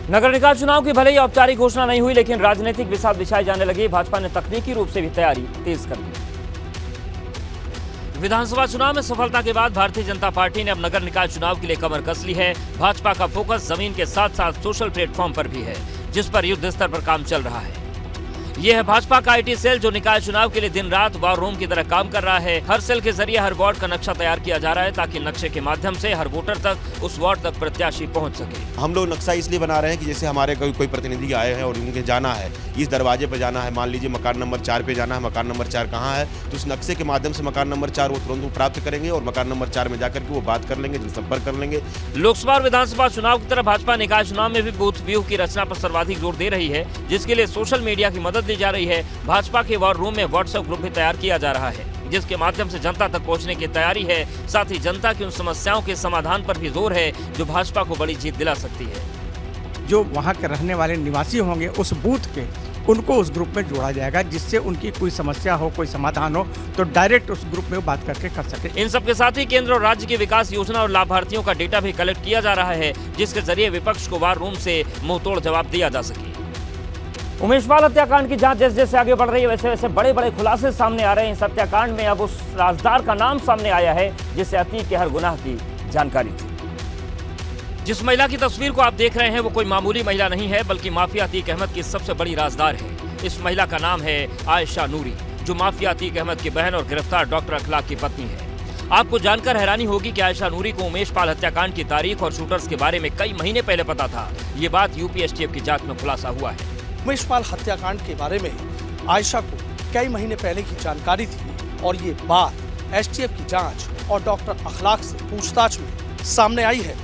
नगर निकाय चुनाव की भले ही औपचारिक घोषणा नहीं हुई, लेकिन राजनीतिक विषाद बिछाए जाने लगे। भाजपा ने तकनीकी रूप से भी तैयारी तेज कर दी। विधानसभा चुनाव में सफलता के बाद भारतीय जनता पार्टी ने अब नगर निकाय चुनाव के लिए कमर कस ली है। भाजपा का फोकस जमीन के साथ साथ सोशल प्लेटफॉर्म पर भी है, जिस पर युद्ध स्तर पर काम चल रहा है। यह है भाजपा का आईटी सेल, जो निकाय चुनाव के लिए दिन रात वॉर रूम की तरह काम कर रहा है। हर सेल के जरिए हर वार्ड का नक्शा तैयार किया जा रहा है, ताकि नक्शे के माध्यम से हर वोटर तक उस वार्ड तक प्रत्याशी पहुंच सके। हम लोग नक्शा इसलिए बना रहे हैं कि जैसे हमारे कोई प्रतिनिधि आए हैं और उनके जाना है, इस दरवाजे पर जाना है, मान लीजिए मकान नंबर 4 पे जाना है, मकान नंबर 4 कहाँ है, तो उस नक्शे के माध्यम से मकान नंबर 4 वो तुरंत प्राप्त करेंगे और मकान नंबर 4 में जाकर के वो बात कर लेंगे, संपर्क कर लेंगे। लोकसभा और विधानसभा चुनाव की तरह भाजपा निकाय चुनाव में भी बूथ व्यूह की रचना पर सर्वाधिक जोर दे रही है, जिसके लिए सोशल मीडिया की मदद ली जा रही है। भाजपा के वॉर रूम में व्हाट्सएप ग्रुप भी तैयार किया जा रहा है, जिसके माध्यम से जनता तक पहुंचने की तैयारी है। साथ ही जनता की उन समस्याओं के समाधान पर भी जोर है, जो भाजपा को बड़ी जीत दिला सकती है। जो वहाँ के रहने वाले निवासी होंगे उस बूथ के, उनको उस ग्रुप में जोड़ा जाएगा, जिससे उनकी कोई समस्या हो, कोई समाधान हो, तो डायरेक्ट उस ग्रुप में बात करके कर सके। इन सब के साथ ही केंद्र और राज्य की विकास योजना और लाभार्थियों का डेटा भी कलेक्ट किया जा रहा है, जिसके जरिए विपक्ष को वॉर रूम से मुंहतोड़ जवाब दिया जा सके। उमेश पाल हत्याकांड की जांच जैसे जैसे आगे बढ़ रही है, वैसे वैसे बड़े बड़े खुलासे सामने आ रहे हैं। इस हत्याकांड में अब उस राजदार का नाम सामने आया है, जिससे अतीक के हर गुनाह की जानकारी थी। जिस महिला की तस्वीर को आप देख रहे हैं, वो कोई मामूली महिला नहीं है, बल्कि माफिया अतीक अहमद की सबसे बड़ी राजदार है। इस महिला का नाम है आयशा नूरी, जो माफिया अतीक अहमद की बहन और गिरफ्तार डॉक्टर अखलाक की पत्नी है। आपको जानकर हैरानी होगी कि आयशा नूरी को उमेश पाल हत्याकांड की तारीख और शूटर्स के बारे में कई महीने पहले पता था। ये बात यूपी एसटीएफ की जांच में खुलासा हुआ है। उमेश पाल हत्याकांड के बारे में आयशा को कई महीने पहले की जानकारी थी और ये बात एसटीएफ की जांच और डॉक्टर अखलाक से पूछताछ में सामने आई है।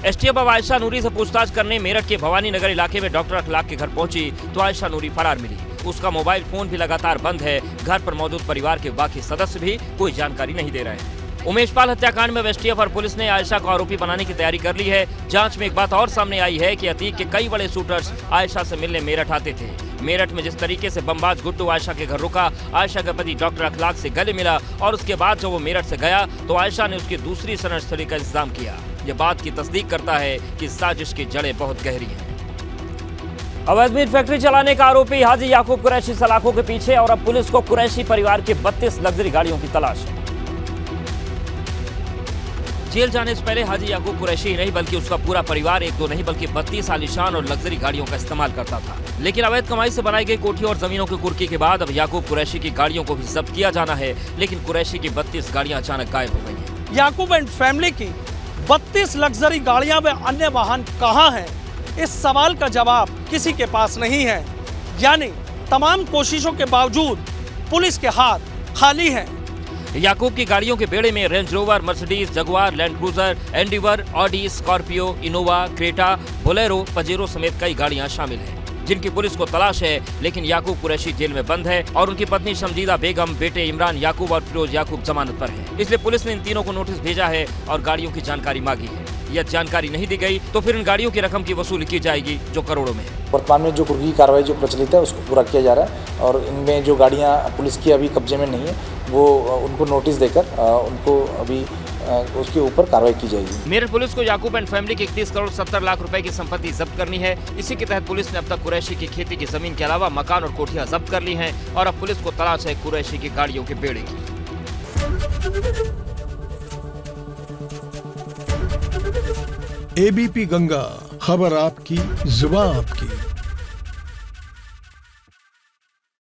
एसटीएफ अब आयशा नूरी से पूछताछ करने मेरठ के भवानी नगर इलाके में डॉक्टर अखलाक के घर पहुंची, तो आयशा नूरी फरार मिली। उसका मोबाइल फोन भी लगातार बंद है। घर पर मौजूद परिवार के बाकी सदस्य भी कोई जानकारी नहीं दे रहे हैं। उमेश पाल हत्याकांड में एसटीएफ और पुलिस ने आयशा को आरोपी बनाने की तैयारी कर ली है। जांच में एक बात और सामने आई है कि अतीक के कई बड़े शूटर्स आयशा से मिलने मेरठ आते थे। मेरठ में जिस तरीके से बमबाज गुड्डू आयशा के घर रुका, आयशा का पति डॉक्टर अखलाक से गले मिला और उसके बाद जब वो मेरठ से गया, तो आयशा ने उसकी दूसरी शरणस्थली का इंतजाम किया। ये बात की तस्दीक करता है कि साजिश की जड़ें बहुत गहरी हैं। अवैध मीट फैक्ट्री चलाने का आरोपी हाजी याकूब कुरैशी सलाखों के पीछे, और अब पुलिस को कुरैशी परिवार की 32 लग्जरी गाड़ियों की तलाश है। जेल जाने से पहले हाजी याकूब कुरैशी ही नहीं, बल्कि उसका पूरा परिवार एक दो नहीं बल्कि 32 आलीशान और लग्जरी गाड़ियों का इस्तेमाल करता था। लेकिन अवैध कमाई से बनाई गई कोठी और जमीनों की कुर्की के बाद अब याकूब कुरैशी की गाड़ियों को भी जब्त किया जाना है। लेकिन कुरैशी की 32 गाड़ियां अचानक गायब हो गई हैं। याकूब एंड फैमिली की 32 लग्जरी गाड़ियां व अन्य वाहन कहां हैं? इस सवाल का जवाब किसी के पास नहीं है। यानी तमाम कोशिशों के बावजूद पुलिस के हाथ खाली हैं। याकूब की गाड़ियों के बेड़े में range rover, Mercedes, Jaguar, land cruiser, endeavour, Audi, Scorpio, Innova, Creta, Bolero, Pajero समेत कई गाड़ियां शामिल हैं, जिनकी पुलिस को तलाश है। लेकिन याकूब कुरैशी जेल में बंद है और उनकी पत्नी शमजीदा बेगम, बेटे इमरान याकूब और फिरोज याकूब जमानत पर हैं। इसलिए पुलिस ने इन तीनों को नोटिस भेजा है और गाड़ियों की जानकारी मांगी है। यह जानकारी नहीं दी गई तो फिर इन गाड़ियों की रकम की वसूली की जाएगी, जो करोड़ों में है। वर्तमान में जो कुर्की कार्रवाई जो प्रचलित है उसको पूरा किया जा रहा है और इनमें जो गाड़ियां पुलिस की अभी कब्जे में नहीं है, वो उनको नोटिस देकर उनको अभी उसके ऊपर कार्रवाई की जाएगी। मेरठ पुलिस को याकूब एंड फैमिली की 31 करोड़ 70 लाख रुपए की संपत्ति जब्त करनी है। इसी के तहत पुलिस ने अब तक कुरैशी की खेती की जमीन के अलावा मकान और कोठियां जब्त कर ली हैं और अब पुलिस को तलाश है कुरैशी की गाड़ियों के बेड़े की। एबीपी गंगा, खबर आपकी, जुबान आपकी।